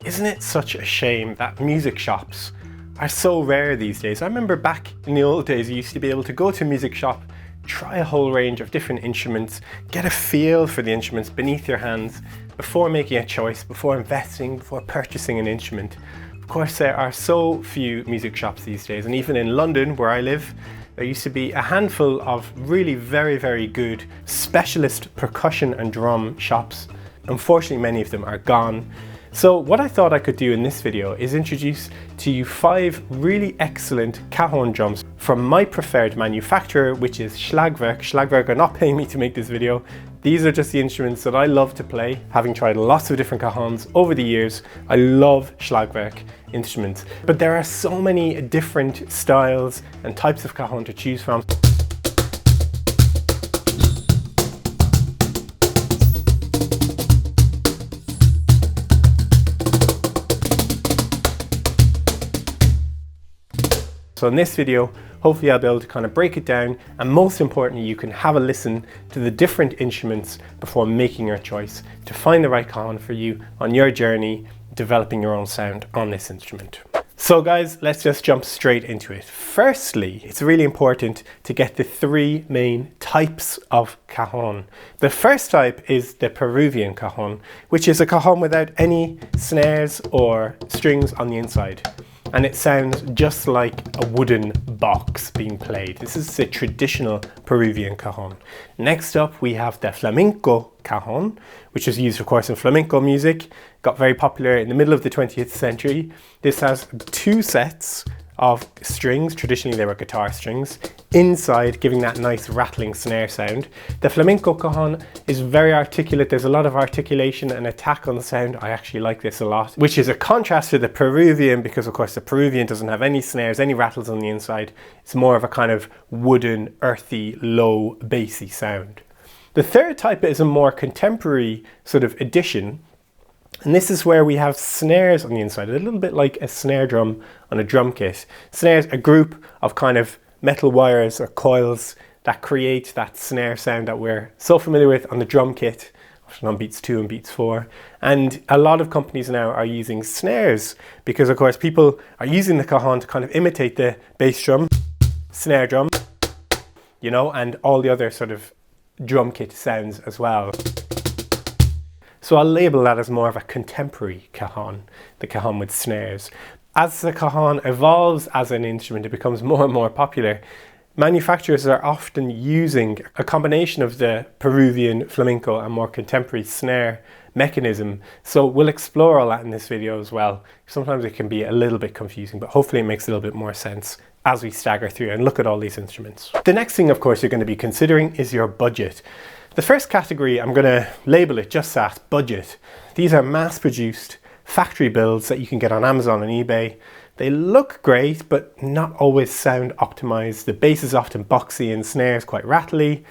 Isn't it such a shame that music shops are so rare these days? I remember back in the old days, you used to be able to go to a music shop, try a whole range of different instruments, get a feel for the instruments beneath your hands before making a choice, before investing, before purchasing an instrument. Of course, there are so few music shops these days, and even in London, where I live, there used to be a handful of really very good specialist percussion and drum shops. Unfortunately, many of them are gone. So what I thought I could do in this video is introduce to you 5 really excellent cajon drums from my preferred manufacturer, which is Schlagwerk. Schlagwerk are not paying me to make this video. These are just the instruments that I love to play. Having tried lots of different cajons over the years, I love Schlagwerk instruments. But there are so many different styles and types of cajon to choose from. So in this video, hopefully I'll be able to kind of break it down, and most importantly, you can have a listen to the different instruments before making your choice to find the right cajon for you on your journey, developing your own sound on this instrument. So guys, let's just jump straight into it. Firstly, it's really important to get the 3 main types of cajon. The first type is the Peruvian cajon, which is a cajon without any snares or strings on the inside. And it sounds just like a wooden box being played. This is the traditional Peruvian cajon. Next up, we have the flamenco cajon, which is used, of course, in flamenco music. Got very popular in the middle of the 20th century. This has 2 sets of strings. Traditionally, they were guitar strings inside, giving that nice rattling snare sound. The flamenco cajon is very articulate. There's a lot of articulation and attack on the sound. I actually like this a lot, which is a contrast to the Peruvian, because of course the Peruvian doesn't have any snares, any rattles on the inside. It's more of a kind of wooden, earthy, low, bassy sound. The third type is a more contemporary sort of addition. And this is where we have snares on the inside, a little bit like a snare drum on a drum kit. Snares, a group of kind of metal wires or coils that create that snare sound that we're so familiar with on the drum kit, often on beats 2 and beats 4. And a lot of companies now are using snares because, of course, people are using the cajon to kind of imitate the bass drum, snare drum, you know, and all the other sort of drum kit sounds as well. So I'll label that as more of a contemporary cajon, the cajon with snares. As the cajon evolves as an instrument, it becomes more and more popular. Manufacturers are often using a combination of the Peruvian flamenco and more contemporary snare mechanism. So we'll explore all that in this video as well. Sometimes it can be a little bit confusing, but hopefully it makes a little bit more sense as we stagger through and look at all these instruments. The next thing, of course, you're going to be considering is your budget. The first category, I'm going to label it just that, budget. These are mass-produced factory builds that you can get on Amazon and eBay. They look great, but not always sound optimized. The bass is often boxy and snares quite rattly.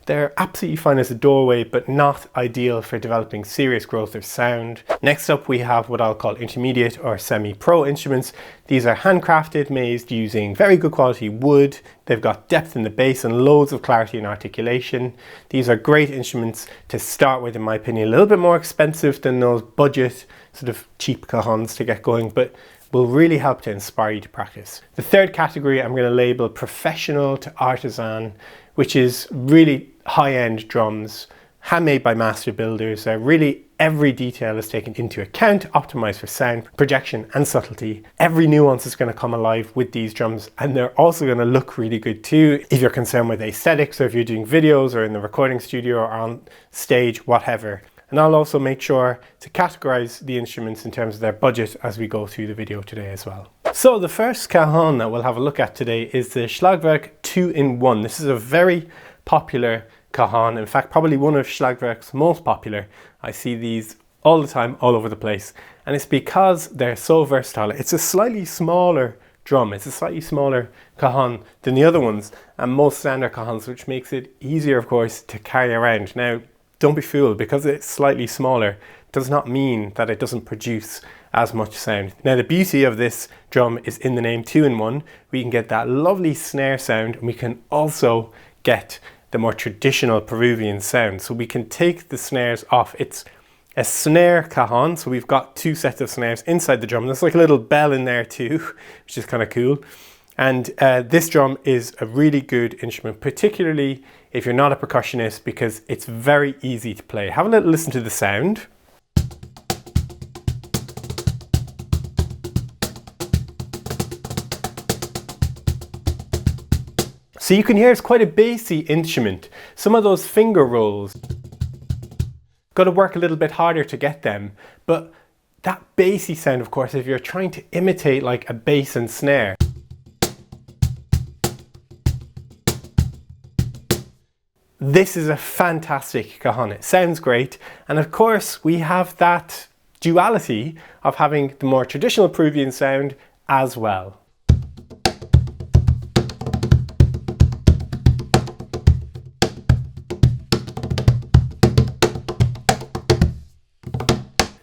They're absolutely fine as a doorway, but not ideal for developing serious growth of sound. Next up, we have what I'll call intermediate or semi-pro instruments. These are handcrafted, made using very good quality wood. They've got depth in the bass and loads of clarity and articulation. These are great instruments to start with, in my opinion. A little bit more expensive than those budget, sort of cheap cajons to get going, but will really help to inspire you to practice. The third category I'm going to label professional to artisan, which is really high-end drums, handmade by master builders. Really every detail is taken into account, optimized for sound, projection and subtlety. Every nuance is going to come alive with these drums, and they're also going to look really good too if you're concerned with aesthetics, or if you're doing videos or in the recording studio or on stage, whatever. And I'll also make sure to categorize the instruments in terms of their budget as we go through the video today as well. So the first cajon that we'll have a look at today is the Schlagwerk 2-in-1. This is a very popular cajon. In fact, probably one of Schlagwerk's most popular. I see these all the time, all over the place. And it's because they're so versatile. It's a slightly smaller drum. It's a slightly smaller cajon than the other ones and most standard cajons, which makes it easier, of course, to carry around. Now, don't be fooled, because it's slightly smaller does not mean that it doesn't produce as much sound. Now, the beauty of this drum is in the name 2-in-1. We can get that lovely snare sound, and we can also get the more traditional Peruvian sound. So we can take the snares off. It's a snare cajon. So we've got 2 sets of snares inside the drum. There's like a little bell in there too, which is kind of cool. And this drum is a really good instrument, particularly if you're not a percussionist, because it's very easy to play. Have a little listen to the sound. So you can hear it's quite a bassy instrument. Some of those finger rolls, got to work a little bit harder to get them. But that bassy sound, of course, if you're trying to imitate like a bass and snare. This is a fantastic cajon. It sounds great. And of course, we have that duality of having the more traditional Peruvian sound as well.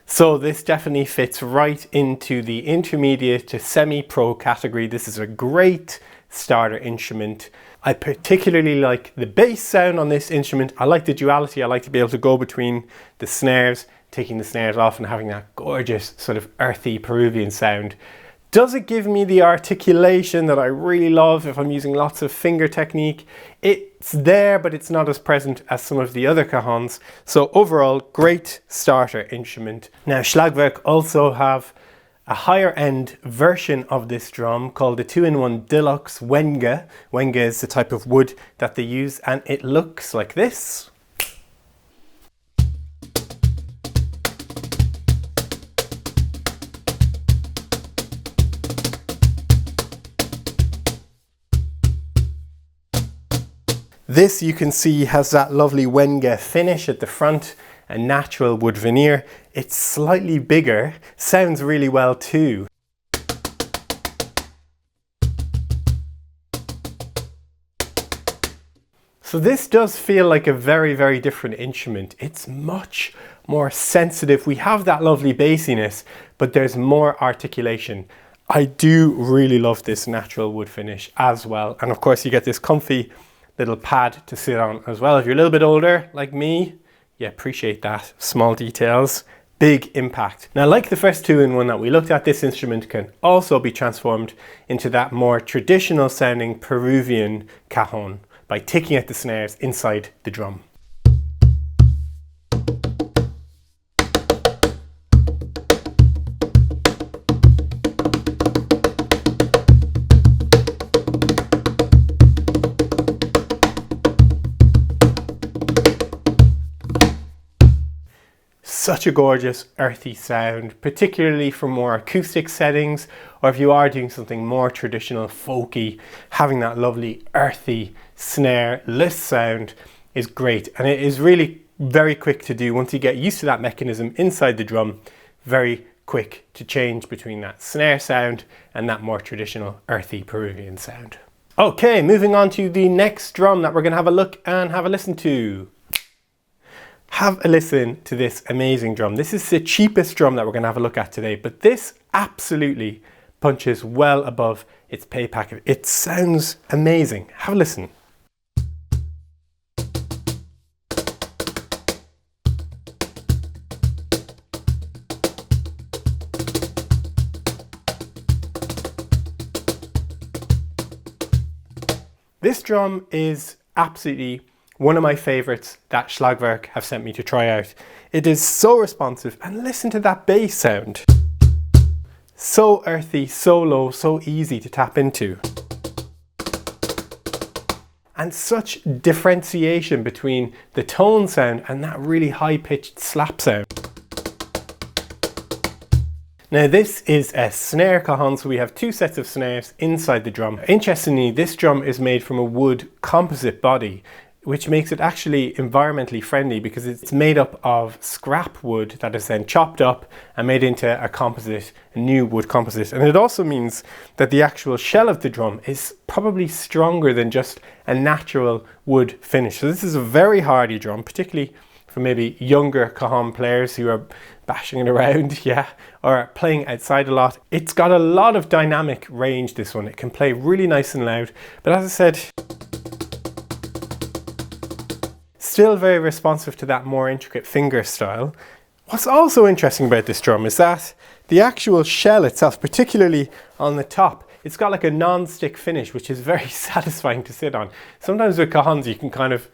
So this definitely fits right into the intermediate to semi-pro category. This is a great starter instrument. I particularly like the bass sound on this instrument. I like the duality. I like to be able to go between the snares, taking the snares off and having that gorgeous sort of earthy Peruvian sound. Does it give me the articulation that I really love if I'm using lots of finger technique? It's there, but it's not as present as some of the other cajons. So overall, great starter instrument. Now, Schlagwerk also have a higher end version of this drum called the 2-in-1 Deluxe Wenge. Wenge is the type of wood that they use, and it looks like this. This, you can see, has that lovely Wenge finish at the front, a natural wood veneer. It's slightly bigger, sounds really well too. So this does feel like a very, very different instrument. It's much more sensitive. We have that lovely bassiness, but there's more articulation. I do really love this natural wood finish as well. And of course you get this comfy little pad to sit on as well. If you're a little bit older, like me, you appreciate that. Small details, big impact. Now, like the first 2-in-1 that we looked at, this instrument can also be transformed into that more traditional sounding Peruvian cajon by taking out the snares inside the drum. Such a gorgeous earthy sound, particularly for more acoustic settings, or if you are doing something more traditional, folky, having that lovely earthy snare-less sound is great. And it is really very quick to do once you get used to that mechanism inside the drum. Very quick to change between that snare sound and that more traditional earthy Peruvian sound. Okay, moving on to the next drum that we're going to have a look and have a listen to. Have a listen to this amazing drum. This is the cheapest drum that we're going to have a look at today, but this absolutely punches well above its pay packet. It sounds amazing. Have a listen. This drum is absolutely one of my favorites that Schlagwerk have sent me to try out. It is so responsive, and listen to that bass sound. So earthy, so low, so easy to tap into. And such differentiation between the tone sound and that really high-pitched slap sound. Now this is a snare cajon, so we have 2 sets of snares inside the drum. Interestingly, this drum is made from a wood composite body, which makes it actually environmentally friendly because it's made up of scrap wood that is then chopped up and made into a composite, a new wood composite. And it also means that the actual shell of the drum is probably stronger than just a natural wood finish. So this is a very hardy drum, particularly for maybe younger cajon players who are bashing it around, yeah, or playing outside a lot. It's got a lot of dynamic range, this one. It can play really nice and loud, but as I said, still very responsive to that more intricate finger style. What's also interesting about this drum is that the actual shell itself, particularly on the top, it's got like a non-stick finish, which is very satisfying to sit on. Sometimes with cajons, you can kind of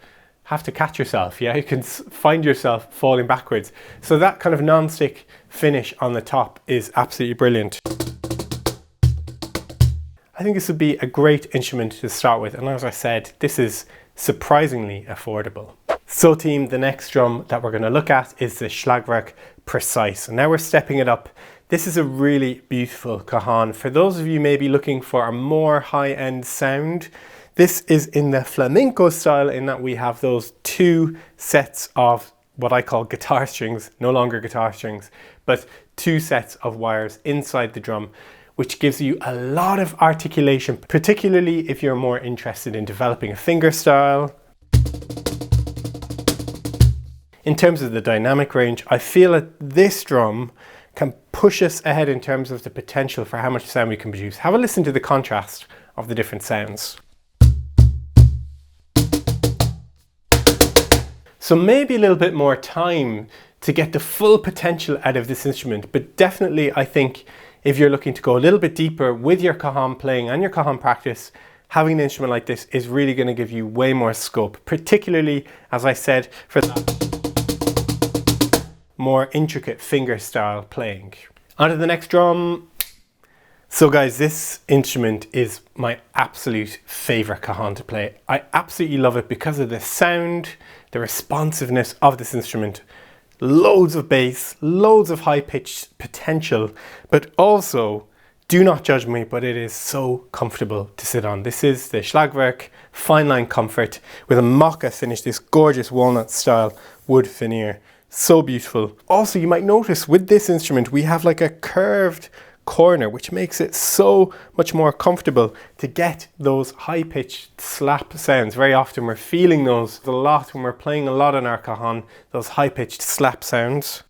have to catch yourself, yeah? You can find yourself falling backwards. So that kind of non-stick finish on the top is absolutely brilliant. I think this would be a great instrument to start with. And as I said, this is surprisingly affordable. So team, the next drum that we're going to look at is the Schlagwerk Precise. And now we're stepping it up. This is a really beautiful cajon. For those of you maybe looking for a more high-end sound, this is in the flamenco style in that we have those two sets of what I call guitar strings, no longer guitar strings, but two sets of wires inside the drum, which gives you a lot of articulation, particularly if you're more interested in developing a finger style. In terms of the dynamic range, I feel that this drum can push us ahead in terms of the potential for how much sound we can produce. Have a listen to the contrast of the different sounds. So maybe a little bit more time to get the full potential out of this instrument, but definitely I think if you're looking to go a little bit deeper with your cajon playing and your cajon practice, having an instrument like this is really going to give you way more scope, particularly, as I said, for that more intricate finger style playing. On to the next drum. So guys, this instrument is my absolute favorite cajon to play. I absolutely love it because of the sound, the responsiveness of this instrument. Loads of bass, loads of high pitch potential, but also, do not judge me, but it is so comfortable to sit on. This is the Schlagwerk Fineline Comfort with a Mocca finish, this gorgeous walnut style wood veneer. So beautiful. Also, you might notice with this instrument, we have like a curved corner, which makes it so much more comfortable to get those high-pitched slap sounds. Very often we're feeling those a lot when we're playing a lot on our cajon, those high-pitched slap sounds.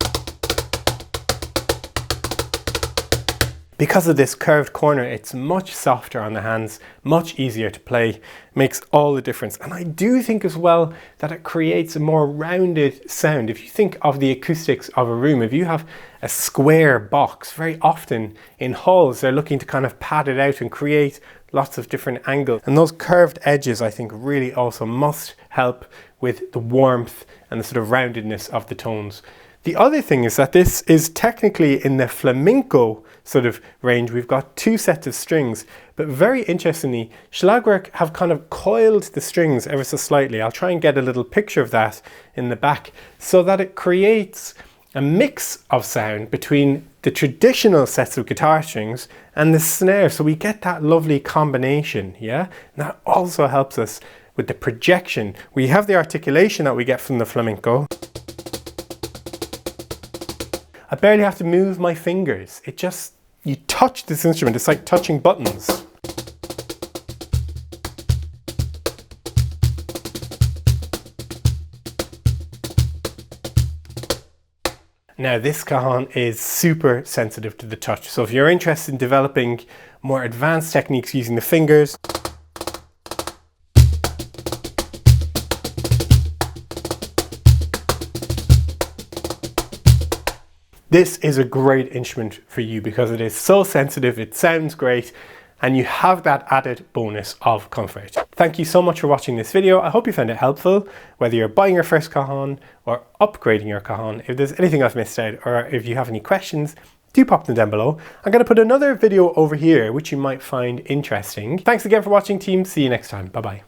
Because of this curved corner, it's much softer on the hands, much easier to play, makes all the difference. And I do think as well that it creates a more rounded sound. If you think of the acoustics of a room, if you have a square box, very often in halls, they're looking to kind of pad it out and create lots of different angles. And those curved edges, I think, really also must help with the warmth and the sort of roundedness of the tones. The other thing is that this is technically in the flamenco sort of range. We've got two sets of strings, but very interestingly, Schlagwerk have kind of coiled the strings ever so slightly. I'll try and get a little picture of that in the back so that it creates a mix of sound between the traditional sets of guitar strings and the snare. So we get that lovely combination, yeah? And that also helps us with the projection. We have the articulation that we get from the flamenco. I barely have to move my fingers. It just, you touch this instrument, it's like touching buttons. Now this cajon is super sensitive to the touch. So if you're interested in developing more advanced techniques using the fingers, this is a great instrument for you because it is so sensitive, it sounds great, and you have that added bonus of comfort. Thank you so much for watching this video. I hope you found it helpful, whether you're buying your first cajon or upgrading your cajon. If there's anything I've missed out or if you have any questions, do pop them down below. I'm going to put another video over here which you might find interesting. Thanks again for watching, team. See you next time. Bye bye.